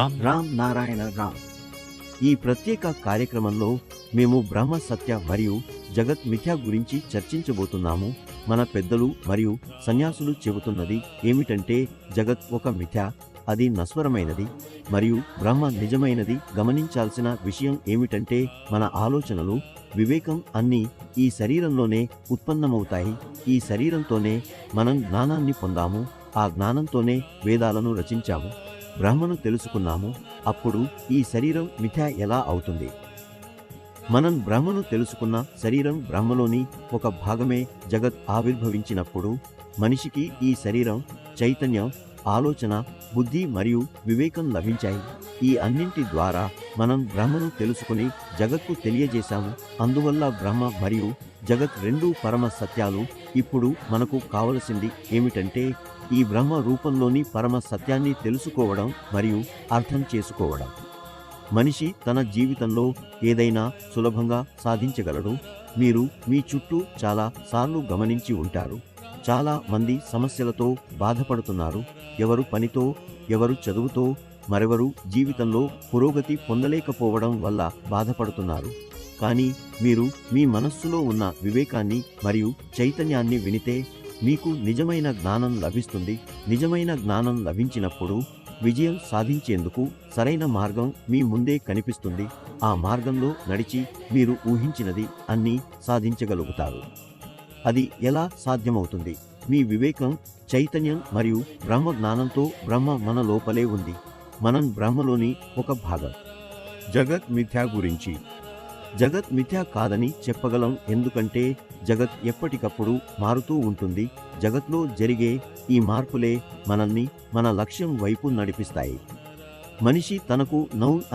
రామ్ నారాయణ రామ్. ఈ ప్రత్యేక కార్యక్రమంలో మేము బ్రహ్మ సత్య మరియు జగత్ మిథ్య గురించి చర్చించబోతున్నాము. మన పెద్దలు మరియు సన్యాసులు చెబుతున్నది ఏమిటంటే జగత్ ఒక మిథ్య, అది నశ్వరమైనది మరియు బ్రహ్మ నిజమైనది. గమనించాల్సిన విషయం ఏమిటంటే మన ఆలోచనలు, వివేకం అన్నీ ఈ శరీరంలోనే ఉత్పన్నమవుతాయి. ఈ శరీరంతోనే మనం జ్ఞానాన్ని పొందాము. ఆ జ్ఞానంతోనే వేదాలను రచించాము, బ్రహ్మను తెలుసుకున్నాము. అప్పుడు ఈ శరీరం మిథ్య ఎలా అవుతుంది? మనం బ్రహ్మను తెలుసుకున్న శరీరం బ్రహ్మలోని ఒక భాగమే. జగత్ ఆవిర్భవించినప్పుడు మనిషికి ఈ శరీరం, చైతన్యం, ఆలోచన, బుద్ధి మరియు వివేకం లభించాయి. ఈ అన్నింటి ద్వారా మనం బ్రహ్మను తెలుసుకుని జగత్కు తెలియజేశాము. అందువల్ల బ్రహ్మ మరియు జగత్ రెండూ పరమ సత్యాలు. ఇప్పుడు మనకు కావలసింది ఏమిటంటే ఈ బ్రహ్మ రూపంలోని పరమ సత్యాన్ని తెలుసుకోవడం మరియు అర్థం చేసుకోవడం. మనిషి తన జీవితంలో ఏదైనా సులభంగా సాధించగలడు. మీరు మీ చుట్టూ చాలా సార్లు గమనించి ఉంటారు. చాలా మంది సమస్యలతో బాధపడుతున్నారు. ఎవరు పనితో, ఎవరు చదువుతో, మరెవరు జీవితంలో పురోగతి పొందలేకపోవడం వల్ల బాధపడుతున్నారు. కానీ మీరు మీ మనస్సులో ఉన్న వివేకాన్ని మరియు చైతన్యాన్ని వినితే మీకు నిజమైన జ్ఞానం లభిస్తుంది. నిజమైన జ్ఞానం లభించినప్పుడు విజయం సాధించేందుకు సరైన మార్గం మీ ముందే కనిపిస్తుంది. ఆ మార్గంలో నడిచి మీరు ఊహించినది అన్నీ సాధించగలుగుతారు. అది ఎలా సాధ్యమవుతుంది? మీ వివేకం, చైతన్యం మరియు బ్రహ్మ జ్ఞానంతో. బ్రహ్మ మన లోపలే ఉంది. మనం బ్రహ్మలోని ఒక భాగం. జగత్ మిథ్యా గురించి. జగత్ మిథ్య కాదని చెప్పగలం, ఎందుకంటే జగత్ ఎప్పటికప్పుడు మారుతూ ఉంటుంది. జగత్లో జరిగే ఈ మార్పులే మనల్ని మన లక్ష్యం వైపు నడిపిస్తాయి. మనిషి తనకు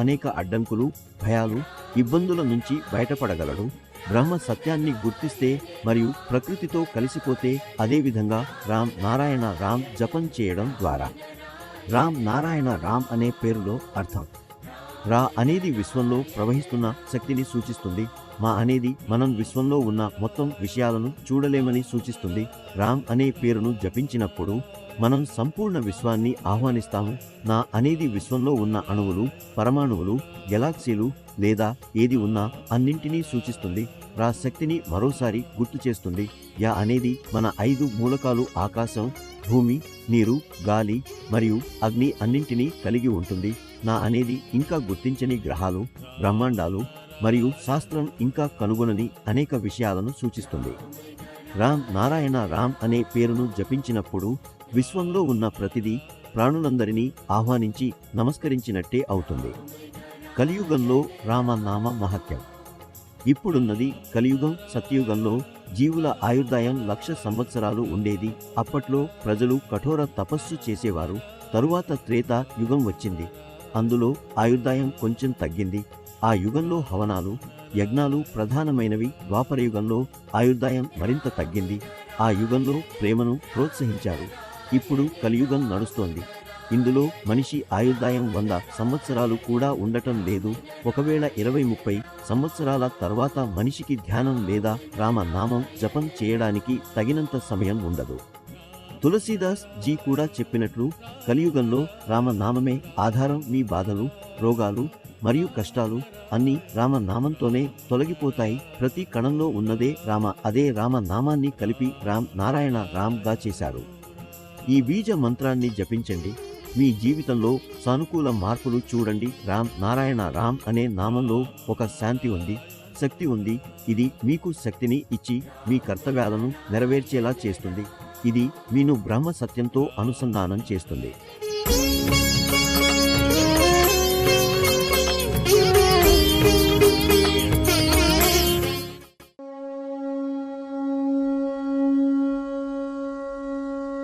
అనేక అడ్డంకులు, భయాలు, ఇబ్బందుల నుంచి బయటపడగలడు. బ్రహ్మ సత్యాన్ని గుర్తిస్తే మరియు ప్రకృతితో కలిసిపోతే. అదేవిధంగా రామ్ నారాయణ రామ్ జపం చేయడం ద్వారా. రామ్ నారాయణ రామ్ అనే పేరులో అర్థం. రా అనేది విశ్వంలో ప్రవహిస్తున్న శక్తిని సూచిస్తుంది. మా అనేది మనం విశ్వంలో ఉన్న మొత్తం విషయాలను చూడలేమని సూచిస్తుంది. రామ్ అనే పేరును జపించినప్పుడు మనం సంపూర్ణ విశ్వాన్ని ఆహ్వానిస్తాము. నా అనేది విశ్వంలో ఉన్న అణువులు, పరమాణువులు, గెలాక్సీలు లేదా ఏది ఉన్నా అన్నింటినీ సూచిస్తుంది. రా శక్తిని మరోసారి గుర్తు చేస్తుంది. యా అనేది మన 5 మూలకాలు, ఆకాశం, భూమి, నీరు, గాలి మరియు అగ్ని అన్నింటినీ కలిగి ఉంటుంది. నా అనేది ఇంకా గుర్తించని గ్రహాలు, బ్రహ్మాండాలు మరియు శాస్త్రం ఇంకా కనుగొనని అనేక విషయాలను సూచిస్తుంది. రామ్ నారాయణ రామ్ అనే పేరును జపించినప్పుడు విశ్వంలో ఉన్న ప్రతిదీ ప్రాణులందరినీ ఆహ్వానించి నమస్కరించినట్టే అవుతుంది. కలియుగంలో రామనామ మహత్యం. ఇప్పుడున్నది కలియుగం. సత్యయుగంలో జీవుల ఆయుర్దాయం 1,00,000 సంవత్సరాలు ఉండేది. అప్పట్లో ప్రజలు కఠోర తపస్సు చేసేవారు. తరువాత త్రేత యుగం వచ్చింది. అందులో ఆయుర్దాయం కొంచెం తగ్గింది. ఆ యుగంలో హవనాలు, యజ్ఞాలు ప్రధానమైనవి. ద్వాపరయుగంలో ఆయుర్దాయం మరింత తగ్గింది. ఆ యుగంలో ప్రేమను ప్రోత్సహించారు. ఇప్పుడు కలియుగం నడుస్తోంది. ఇందులో మనిషి ఆయుర్దాయం 100 సంవత్సరాలు కూడా ఉండటం లేదు. ఒకవేళ 20-30 సంవత్సరాల తర్వాత మనిషికి ధ్యానం లేదా రామనామం జపం చేయడానికి తగినంత సమయం ఉండదు. తులసీదాస్ జీ కూడా చెప్పినట్లు కలియుగంలో రామనామమే ఆధారం. మీ బాధలు, రోగాలు మరియు కష్టాలు అన్నీ రామనామంతోనే తొలగిపోతాయి. ప్రతి కణంలో ఉన్నదే రామ. అదే రామనామాన్ని కలిపి రామ్ నారాయణ రామ్గా చేశారు. ఈ బీజ మంత్రాన్ని జపించండి. మీ జీవితంలో సానుకూల మార్పులు చూడండి. రామ్ నారాయణ రామ్ అనే నామంలో ఒక శాంతి ఉంది, శక్తి ఉంది. ఇది మీకు శక్తిని ఇచ్చి మీ కర్తవ్యాలను నెరవేర్చేలా చేస్తుంది. ఇది మీను బ్రహ్మ సత్యంతో అనుసంధానం చేస్తుంది.